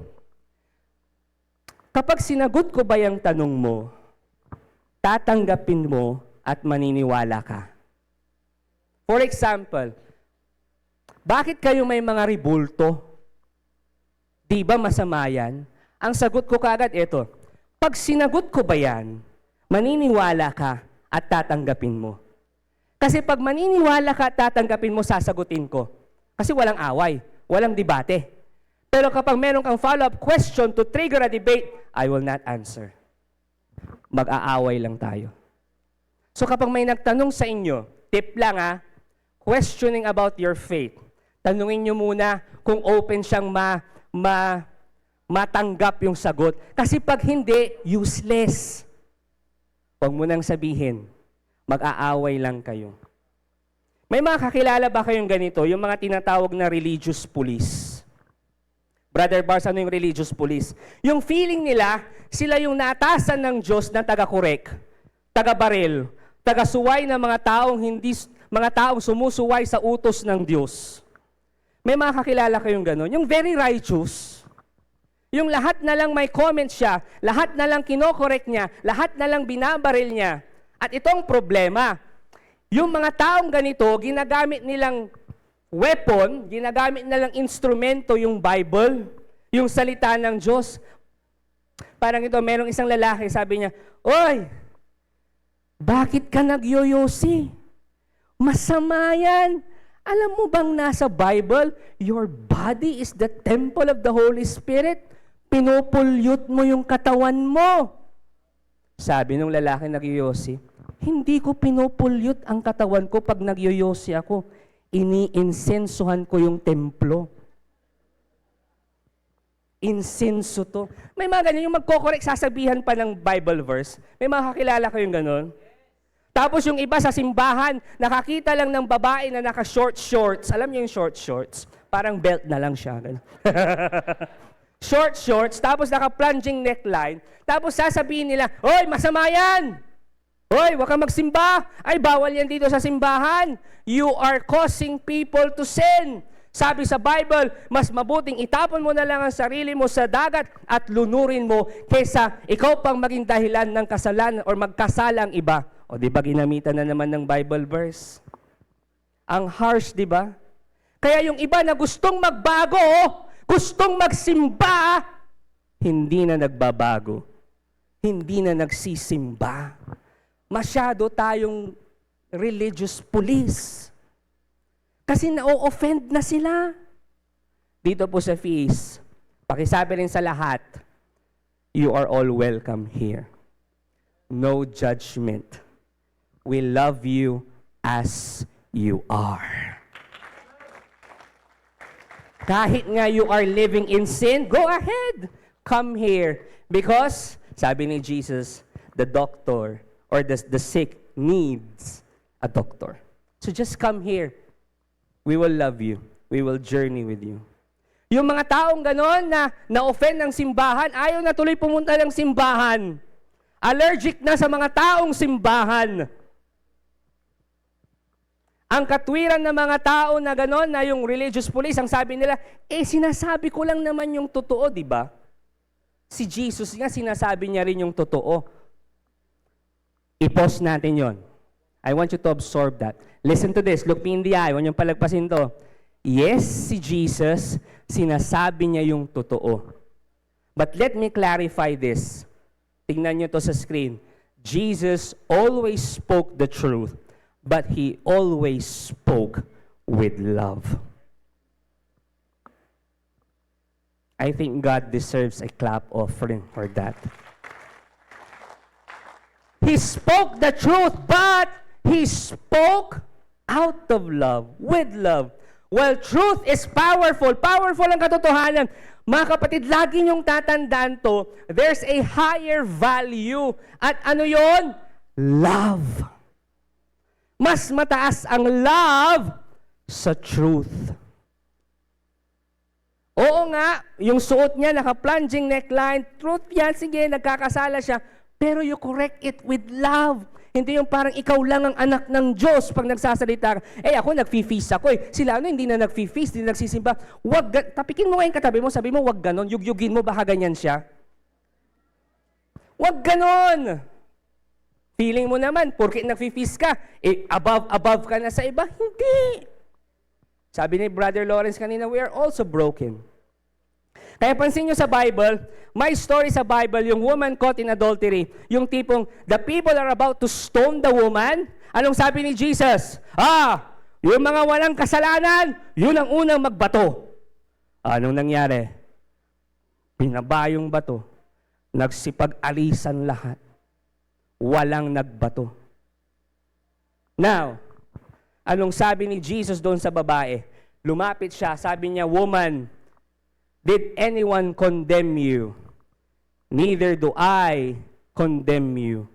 Kapag sinagot ko ba yung tanong mo, tatanggapin mo at maniniwala ka. For example, bakit kayo may mga ribulto? Di ba masama yan? Ang sagot ko kaagad ito, pag sinagot ko ba yan, maniniwala ka at tatanggapin mo. Kasi pag maniniwala ka at tatanggapin mo, sasagutin ko. Kasi walang away, walang debate. Pero kapag meron kang follow-up question to trigger a debate, I will not answer. Mag-aaway lang tayo. So kapag may nagtanong sa inyo, tip lang questioning about your faith, tanungin nyo muna kung open siyang matanggap yung sagot. Kasi pag hindi, useless. Huwag mo nang sabihin, mag-aaway lang kayo. May mga kakilala ba kayong ganito, yung mga tinatawag na religious police? Brother Bars, ano yung religious police? Yung feeling nila, sila yung naatasan ng Diyos na taga-correct, taga-baril, taga-suway ng mga taong sumusuway sa utos ng Diyos. May mga kakilala kayong gano'n. Yung very righteous, yung lahat na lang may comment siya, lahat na lang kinokorek niya, lahat na lang binabaril niya. At itong problema, yung mga taong ganito, ginagamit nilang weapon, ginagamit nilang instrumento yung Bible, yung salita ng Diyos. Parang ito, merong isang lalaki, sabi niya, "Oy, bakit ka nagyoyosi? Masama yan. Alam mo bang nasa Bible, your body is the temple of the Holy Spirit? Pinupulyot mo yung katawan mo." Sabi nung lalaki nagyoyosi, "Hindi ko pinupulyot ang katawan ko pag nagyoyosi ako. Iniinsensuhan ko yung templo." Insenso to. May mga ganyan, yung magkokorek, sasabihan pa ng Bible verse. May mga kakilala kayong ganon? Tapos yung iba sa simbahan, nakakita lang ng babae na naka-short shorts. Alam niyo yung short shorts? Parang belt na lang siya. Short shorts, tapos naka-plunging neckline. Tapos sasabihin nila, "Hoy, masama yan! Hoy, huwag kang magsimba! Ay, bawal yan dito sa simbahan! You are causing people to sin!" Sabi sa Bible, mas mabuting itapon mo na lang ang sarili mo sa dagat at lunurin mo kaysa ikaw pang maging dahilan ng kasalanan or magkasalang iba. O di ba ginamitan na naman ng Bible verse? Ang harsh, di ba? Kaya yung iba na gustong magbago, gustong magsimba, hindi na nagbabago. Hindi na nagsisimba. Masyado tayong religious police. Kasi na-offend na sila. Dito po sa feast, pakisabi rin sa lahat, you are all welcome here. No judgment. We love you as you are. Kahit nga you are living in sin, go ahead. Come here. Because, sabi ni Jesus, the doctor or the sick needs a doctor. So just come here. We will love you. We will journey with you. Yung mga taong ganon na na-offend ng simbahan, ayaw na tuloy pumunta ng simbahan. Allergic na sa mga taong simbahan. Ang katwiran ng mga tao na ganon, na yung religious police, ang sabi nila, sinasabi ko lang naman yung totoo, di ba? Si Jesus nga, sinasabi niya rin yung totoo. I-pause natin yon. I want you to absorb that. Listen to this. Look me in the eye. Huwag niyong palagpasin to. Yes, si Jesus, sinasabi niya yung totoo. But let me clarify this. Tingnan niyo to sa screen. Jesus always spoke the truth, but He always spoke with love. I think God deserves a clap offering for that. He spoke the truth, but He spoke out of love, with love. Well, truth is powerful. Powerful ang katotohanan. Mga kapatid, lagi niyong tatandaan to, there's a higher value. At ano yon? Love. Mas mataas ang love sa truth. Oo nga, yung suot niya, naka-plunging neckline, truth yan, sige, nagkakasala siya, pero you correct it with love. Hindi yung parang ikaw lang ang anak ng Diyos pag nagsasalita ka. Ako nag-feast ako Sila hindi na nag-feast, hindi na nagsisimba. Tapikin mo ngayon katabi mo, sabi mo, wag ganon, yugyugin mo, baka ganyan siya. Wag ganon. Feeling mo naman, porque nag-feast ka, above ka na sa iba. Hindi. Sabi ni Brother Lawrence kanina, we are also broken. Kaya pansin nyo sa Bible, may story sa Bible, yung woman caught in adultery, yung tipong, the people are about to stone the woman. Anong sabi ni Jesus? Yung mga walang kasalanan, yun ang unang magbato. Anong nangyari? Binaba yung bato. Nagsipag-alisan lahat. Walang nagbato. Now, anong sabi ni Jesus doon sa babae? Lumapit siya, sabi niya, woman, did anyone condemn you? Neither do I condemn you.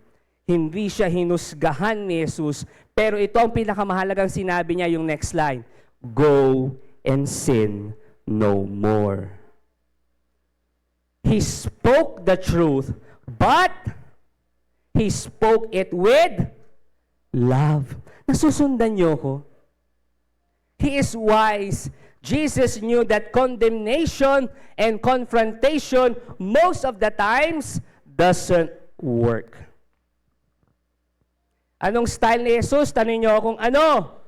Hindi siya hinusgahan ni Jesus, pero ito ang pinakamahalagang sinabi niya, yung next line, go and sin no more. He spoke the truth, but He spoke it with love. Nasusundan niyo ko? He is wise. Jesus knew that condemnation and confrontation most of the times doesn't work. Anong style ni Jesus? Tanong niyo kung ano?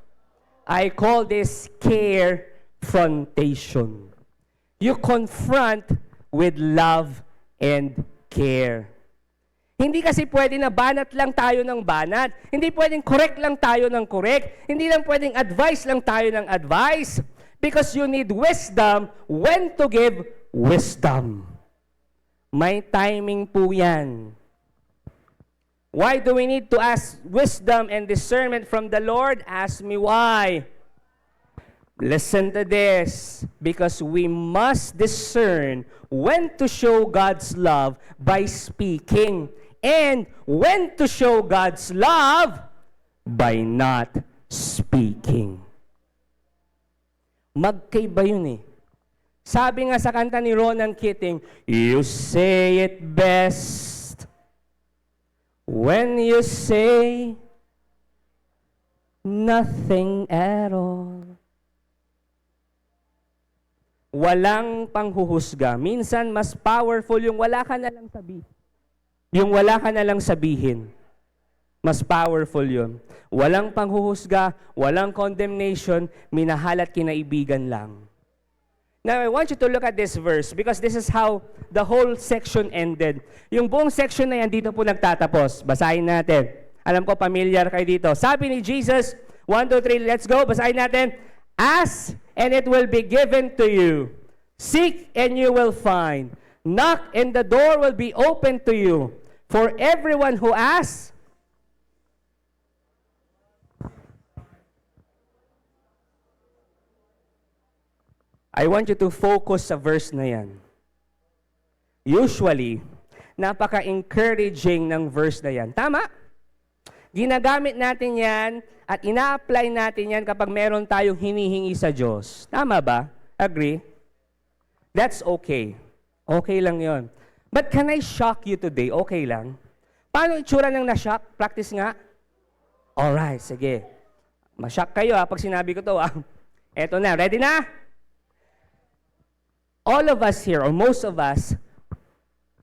I call this care-frontation. You confront with love and care. Hindi kasi pwede na banat lang tayo ng banat. Hindi pwedeng correct lang tayo ng correct. Hindi lang pwedeng advice lang tayo ng advice. Because you need wisdom when to give wisdom. May timing po yan. Why do we need to ask wisdom and discernment from the Lord? Ask me why. Listen to this. Because we must discern when to show God's love by speaking. And when to show God's love by not speaking. Magkaiba yun eh. Sabi nga sa kanta ni Ronan Keating, you say it best when you say nothing at all. Walang panghuhusga. Minsan, mas powerful yung wala ka na lang sabihin. Yung wala ka na lang sabihin. Mas powerful yun. Walang panghuhusga, walang condemnation, minahal at kinaibigan lang. Now, I want you to look at this verse because this is how the whole section ended. Yung buong section na yan, dito po nagtatapos. Basahin natin. Alam ko, familiar kayo dito. Sabi ni Jesus, 1, 2, 3, let's go. Basahin natin. Ask, and it will be given to you. Seek, and you will find. Knock, and the door will be open to you. For everyone who asks, I want you to focus sa verse na yan. Usually, napaka-encouraging ng verse na yan. Tama? Ginagamit natin yan at ina-apply natin yan kapag meron tayong hinihingi sa Diyos. Tama ba? Agree? That's okay. Okay lang yon. But can I shock you today? Okay lang? Paano itsura ng na-shock? Practice nga. Alright, sige. Ma-shock kayo pag sinabi ko to. Eto na, ready na? All of us here, or most of us,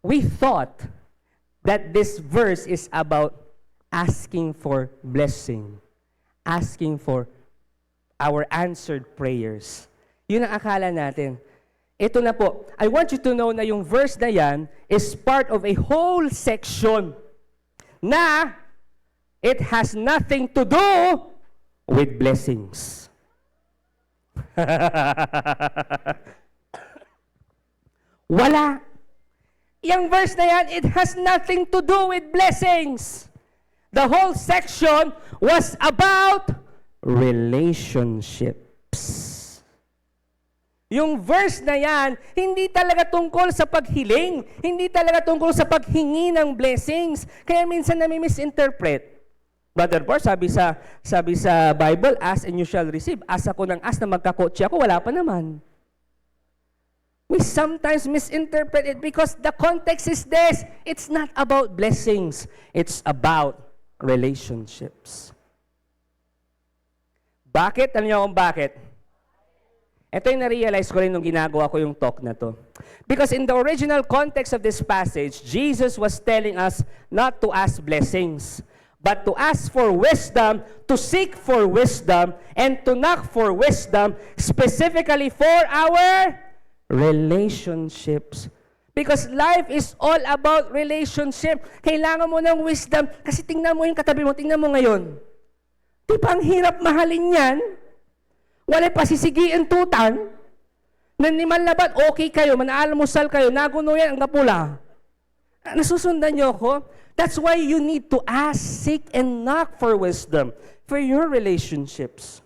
we thought that this verse is about asking for blessing, asking for our answered prayers. Yun ang akala natin. Ito na po, I want you to know na yung verse na yan is part of a whole section na it has nothing to do with blessings. Wala. Yung verse na yan, it has nothing to do with blessings. The whole section was about relationships. Yung verse na yan, hindi talaga tungkol sa paghiling. Hindi talaga tungkol sa paghingi ng blessings. Kaya minsan nami-misinterpret. Brother Paul, sabi sa Bible, ask and you shall receive. Ask ako ng ask na magkakotse ako, wala pa naman. We sometimes misinterpret it because the context is this. It's not about blessings. It's about relationships. Bakit? Alam niyo kung bakit? Ito yung na-realize ko rin nung ginagawa ko yung talk na to. Because in the original context of this passage, Jesus was telling us not to ask blessings, but to ask for wisdom, to seek for wisdom, and to knock for wisdom, specifically for our relationships. Because life is all about relationship. Kailangan mo ng wisdom kasi tingnan mo yung katabi mo, tingnan mo ngayon. Di ba ang hirap mahalin yan? Wala pasisigiin tutan. Naniman labat, okay kayo, manaalmusal kayo, naguno yan ang kapula. Nasusundan niyo ako? That's why you need to ask, seek, and knock for wisdom for your relationships.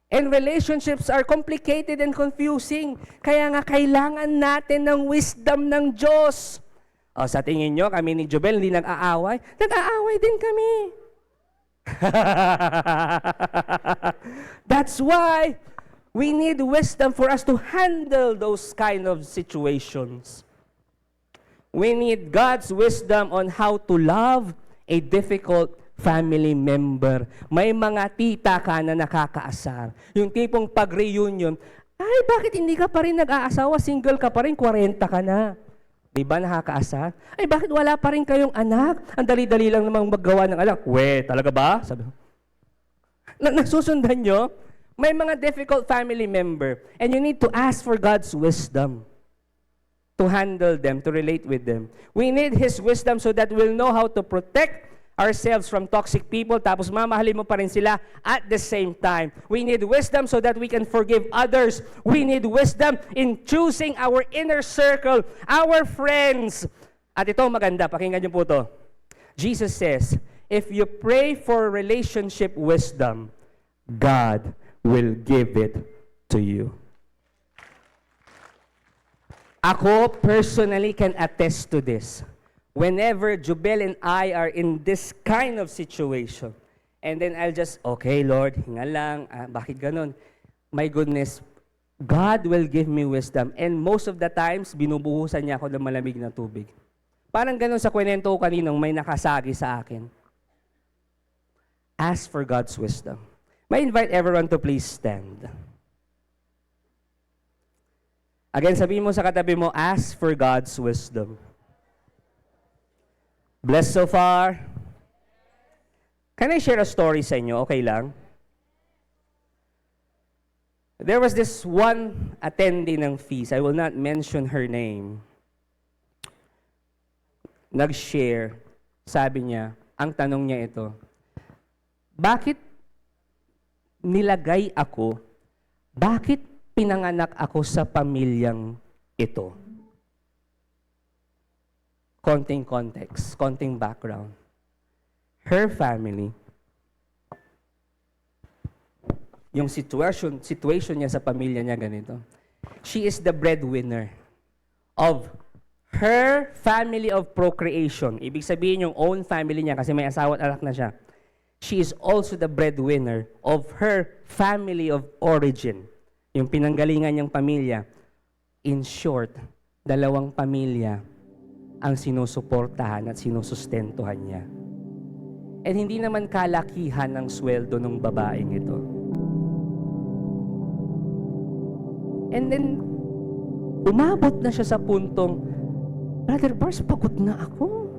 And relationships are complicated and confusing. Kaya nga kailangan natin ng wisdom ng Diyos. O, sa tingin nyo, kami ni Jobel hindi nag-aaway? Nag-aaway din kami. That's why we need wisdom for us to handle those kind of situations. We need God's wisdom on how to love a difficult family member. May mga tita ka na nakakaasar. Yung tipong pag-reunion, ay, bakit hindi ka pa rin nag-aasawa? Single ka pa rin, 40 ka na. Di ba nakakaasar? Ay, bakit wala pa rin kayong anak? Ang dali-dali lang namang maggawa ng anak. We, talaga ba? Sabi ko. Nasusundan nyo? May mga difficult family member. And you need to ask for God's wisdom to handle them, to relate with them. We need His wisdom so that we'll know how to protect ourselves from toxic people, tapos mamahalin mo pa rin sila at the same time. We need wisdom so that we can forgive others. We need wisdom in choosing our inner circle, our friends. At ito maganda, pakinggan niyo po to. Jesus says, if you pray for relationship wisdom, God will give it to you. Ako personally can attest to this. Whenever Jubel and I are in this kind of situation, And then I'll just, okay, Lord, hinga lang. Bakit ganun? My goodness, God will give me wisdom. And most of the times, binubuhusan niya ako ng malamig na tubig. Parang ganun sa kwento ko kaninang may nakasagi sa akin. Ask for God's wisdom. May invite everyone to please stand. Again, sabihin mo sa katabi mo, ask for God's wisdom. Blessed so far? Can I share a story sa inyo? Okay lang? There was this one attendee ng feast. I will not mention her name. Nag-share. Sabi niya, ang tanong niya ito, bakit nilagay ako, bakit pinanganak ako sa pamilyang ito? Konting context, konting background. Her family, yung situation niya sa pamilya niya ganito. She is the breadwinner of her family of procreation. Ibig sabihin yung own family niya kasi may asawa at anak na siya. She is also the breadwinner of her family of origin. Yung pinanggalingan niyang pamilya. In short, 2 pamilya ang sinusuportahan at sinusustentuhan niya. And hindi naman kalakihan ng sweldo ng babaeng ito. And then, umabot na siya sa puntong, Brother Bars, pagod na ako.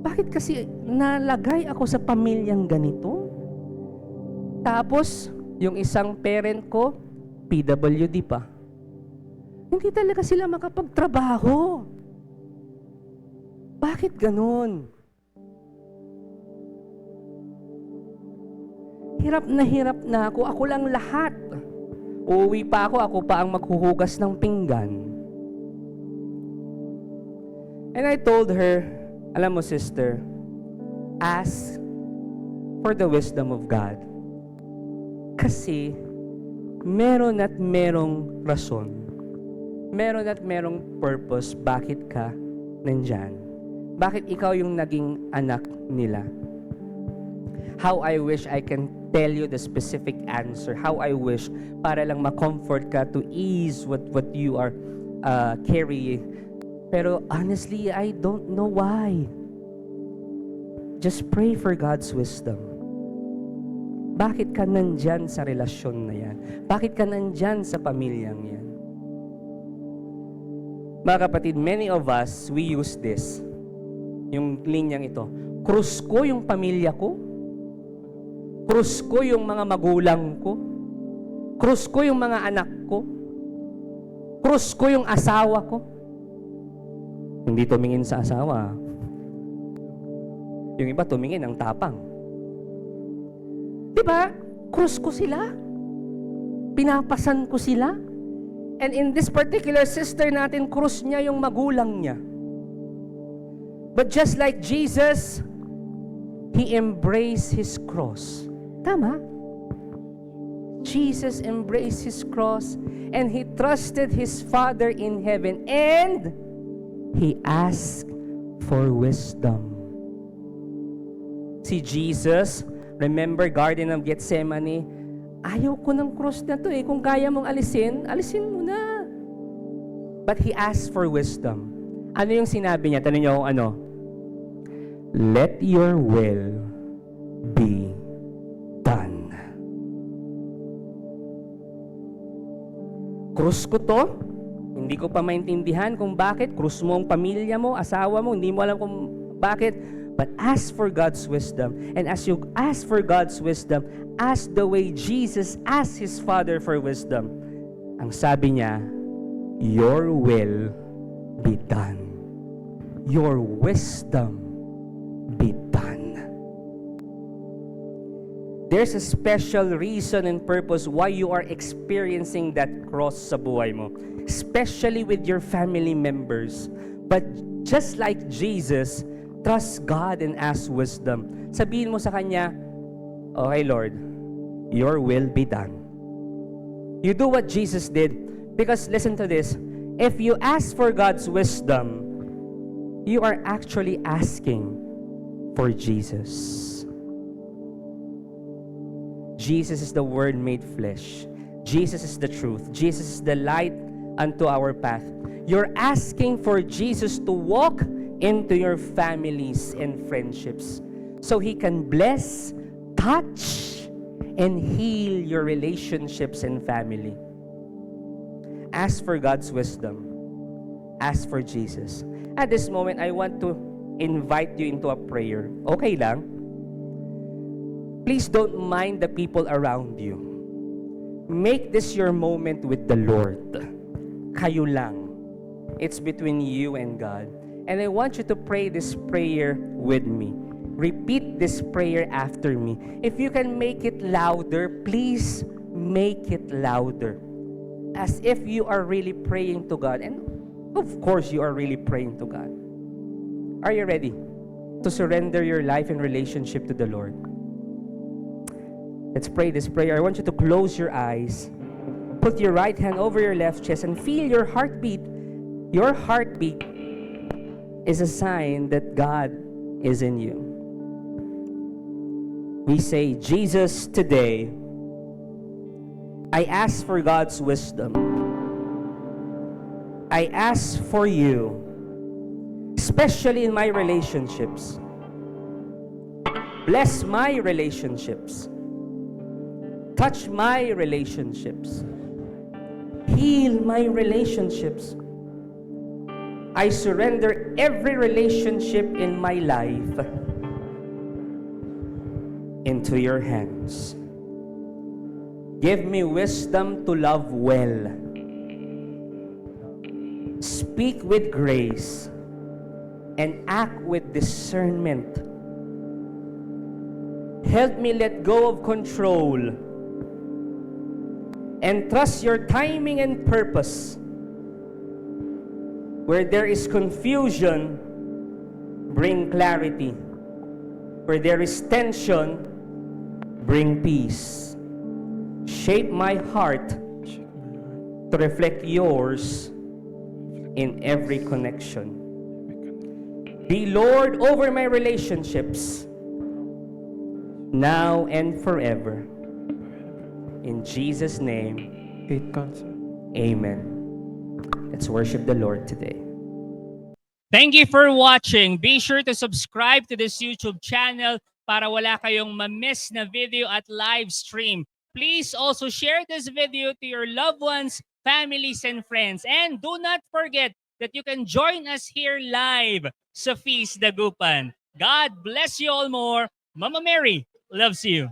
Bakit kasi nalagay ako sa pamilyang ganito? Tapos, yung isang parent ko, PWD pa. Hindi talaga sila makapagtrabaho. Bakit ganun? Hirap na ako. Ako lang lahat. Uuwi pa ako pa ang maghuhugas ng pinggan. And I told her, alam mo sister, ask for the wisdom of God. Kasi, meron at merong rason. Meron at merong purpose bakit ka nandyan. Bakit ikaw yung naging anak nila. How I wish I can tell you the specific answer. How I wish para lang ma-comfort ka to ease what you are carrying. Pero honestly, I don't know why. Just pray for God's wisdom. Bakit ka nandyan sa relasyon na yan? Bakit ka nandyan sa pamilyang yan? Mga kapatid, many of us, we use this. Yung linyang ito. Krus ko yung pamilya ko. Krus ko yung mga magulang ko. Krus ko yung mga anak ko. Krus ko yung asawa ko. Hindi tumingin sa asawa. Yung iba tumingin ang tapang. Diba? Krus ko sila. Pinapasan ko sila. And in this particular sister natin, krus niya yung magulang niya. But just like Jesus, He embraced His cross. Tama? Jesus embraced His cross and He trusted His Father in heaven and He asked for wisdom. Si Jesus, remember Garden of Gethsemane, ayaw ko ng cross na to eh. Kung kaya mong alisin, alisin mo na. But He asked for wisdom. Ano yung sinabi niya? Tanong niyo kung ano? Let your will be done. Krus ko to. Hindi ko pa maintindihan kung bakit. Krus mo ang pamilya mo, asawa mo, hindi mo alam kung bakit. But ask for God's wisdom. And as you ask for God's wisdom, ask the way Jesus asked His Father for wisdom. Ang sabi niya, your will be done. Your wisdom be done. There's a special reason and purpose why you are experiencing that cross sa buhay mo. Especially with your family members. But just like Jesus, trust God and ask wisdom. Sabihin mo sa Kanya, okay Lord, your will be done. You do what Jesus did. Because listen to this, if you ask for God's wisdom, you are actually asking for Jesus. Jesus is the Word made flesh. Jesus is the truth. Jesus is the light unto our path. You're asking for Jesus to walk into your families and friendships so He can bless, touch, and heal your relationships and family. Ask for God's wisdom. Ask for Jesus. At this moment, I want to invite you into a prayer. Okay lang? Please don't mind the people around you. Make this your moment with the Lord. Kayo lang. It's between you and God. And I want you to pray this prayer with me. Repeat this prayer after me. If you can make it louder, please make it louder. As if you are really praying to God. And of course, you are really praying to God. Are you ready to surrender your life and relationship to the Lord? Let's pray this prayer. I want you to close your eyes. Put your right hand over your left chest and feel your heartbeat. Your heartbeat is a sign that God is in you. We say, Jesus, today, I ask for God's wisdom. I ask for you, especially in my relationships. Bless my relationships. Touch my relationships. Heal my relationships. I surrender every relationship in my life into your hands. Give me wisdom to love well. Speak with grace and act with discernment. Help me let go of control and trust your timing and purpose. Where there is confusion, bring clarity. Where there is tension, bring peace. Shape my heart to reflect yours in every connection. Be Lord over my relationships, now and forever. In Jesus' name, amen. Let's worship the Lord today. Thank you for watching. Be sure to subscribe to this YouTube channel para wala kayong ma-miss na video at live stream. Please also share this video to your loved ones, families, and friends. And do not forget that you can join us here live sa Feast Dagupan. God bless you all more. Mama Mary loves you.